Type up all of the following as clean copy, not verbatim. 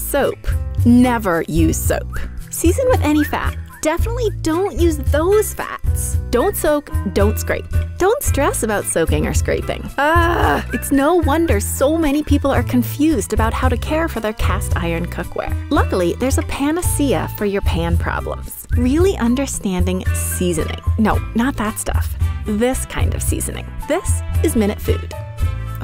Soap. Never use soap. Season with any fat. Definitely don't use those fats. Don't soak, don't scrape. Don't stress about soaking or scraping. It's no wonder so many people are confused about how to care for their cast iron cookware. Luckily, there's a panacea for your pan problems. Really understanding seasoning. No, not that stuff. This kind of seasoning. This is MinuteFood.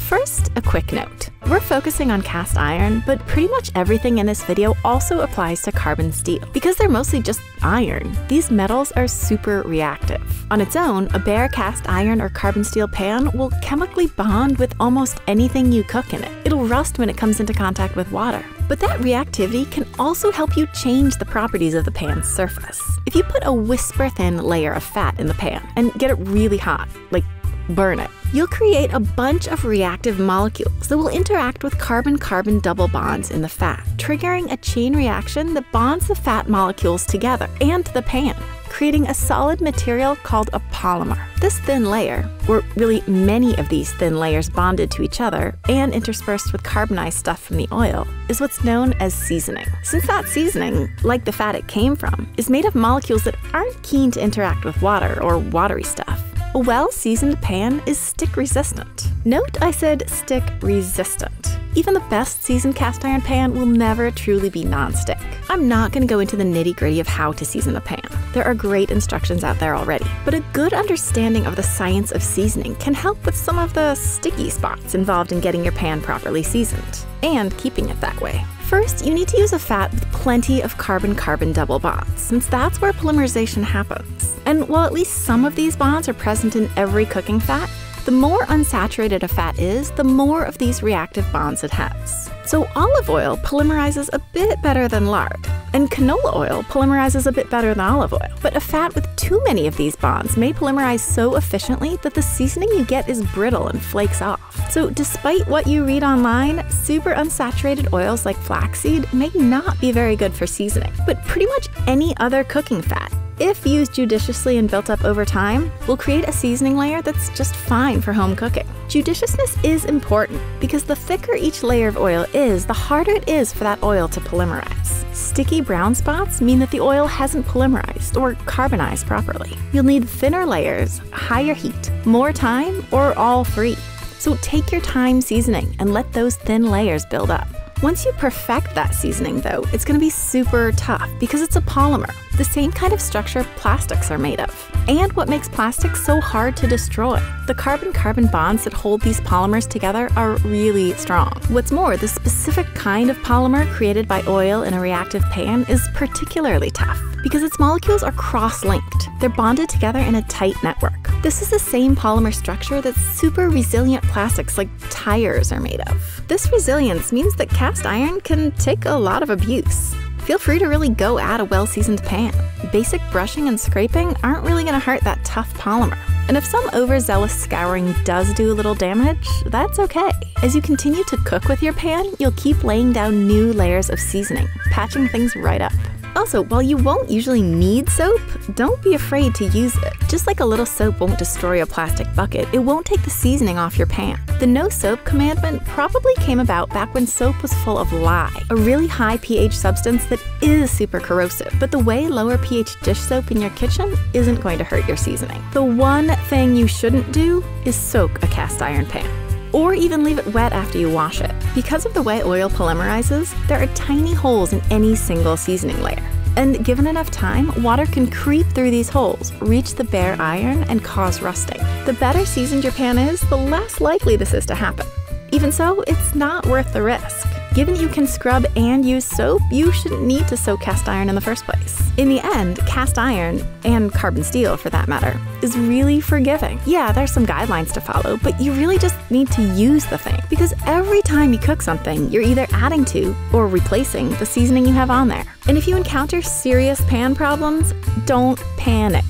First, a quick note. We're focusing on cast iron, but pretty much everything in this video also applies to carbon steel. Because they're mostly just iron, these metals are super reactive. On its own, a bare cast iron or carbon steel pan will chemically bond with almost anything you cook in it. It'll rust when it comes into contact with water. But that reactivity can also help you change the properties of the pan's surface. If you put a whisper-thin layer of fat in the pan and get it really hot, like burn it, you'll create a bunch of reactive molecules that will interact with carbon-carbon double bonds in the fat, triggering a chain reaction that bonds the fat molecules together and to the pan, creating a solid material called a polymer. This thin layer, or really many of these thin layers bonded to each other and interspersed with carbonized stuff from the oil, is what's known as seasoning. Since that seasoning, like the fat it came from, is made of molecules that aren't keen to interact with water or watery stuff, a well-seasoned pan is stick-resistant. Note I said stick-resistant. Even the best seasoned cast iron pan will never truly be non-stick. I'm not going to go into the nitty-gritty of how to season a pan. There are great instructions out there already. But a good understanding of the science of seasoning can help with some of the sticky spots involved in getting your pan properly seasoned, and keeping it that way. First, you need to use a fat with plenty of carbon-carbon double bonds, since that's where polymerization happens. And while at least some of these bonds are present in every cooking fat, the more unsaturated a fat is, the more of these reactive bonds it has. So olive oil polymerizes a bit better than lard, and canola oil polymerizes a bit better than olive oil. But a fat with too many of these bonds may polymerize so efficiently that the seasoning you get is brittle and flakes off. So despite what you read online, super unsaturated oils like flaxseed may not be very good for seasoning. But pretty much any other cooking fat, if used judiciously and built up over time, will create a seasoning layer that's just fine for home cooking. Judiciousness is important because the thicker each layer of oil is, the harder it is for that oil to polymerize. Sticky brown spots mean that the oil hasn't polymerized or carbonized properly. You'll need thinner layers, higher heat, more time, or all three. So take your time seasoning and let those thin layers build up. Once you perfect that seasoning, though, it's going to be super tough because it's a polymer, the same kind of structure plastics are made of. And what makes plastics so hard to destroy? The carbon-carbon bonds that hold these polymers together are really strong. What's more, the specific kind of polymer created by oil in a reactive pan is particularly tough because its molecules are cross-linked. They're bonded together in a tight network. This is the same polymer structure that super resilient plastics like tires are made of. This resilience means that cast iron can take a lot of abuse. Feel free to really go at a well-seasoned pan. Basic brushing and scraping aren't really going to hurt that tough polymer. And if some overzealous scouring does do a little damage, that's okay. As you continue to cook with your pan, you'll keep laying down new layers of seasoning, patching things right up. Also, while you won't usually need soap, don't be afraid to use it. Just like a little soap won't destroy a plastic bucket, it won't take the seasoning off your pan. The no soap commandment probably came about back when soap was full of lye, a really high pH substance that is super corrosive. But the way lower pH dish soap in your kitchen isn't going to hurt your seasoning. The one thing you shouldn't do is soak a cast iron pan, or even leave it wet after you wash it. Because of the way oil polymerizes, there are tiny holes in any single seasoning layer. And given enough time, water can creep through these holes, reach the bare iron, and cause rusting. The better seasoned your pan is, the less likely this is to happen. Even so, it's not worth the risk. Given that you can scrub and use soap, you shouldn't need to soak cast iron in the first place. In the end, cast iron, and carbon steel for that matter, is really forgiving. Yeah, there's some guidelines to follow, but you really just need to use the thing. Because every time you cook something, you're either adding to or replacing the seasoning you have on there. And if you encounter serious pan problems, don't panic.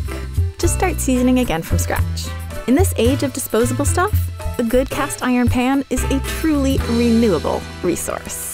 Just start seasoning again from scratch. In this age of disposable stuff, a good cast iron pan is a truly renewable resource.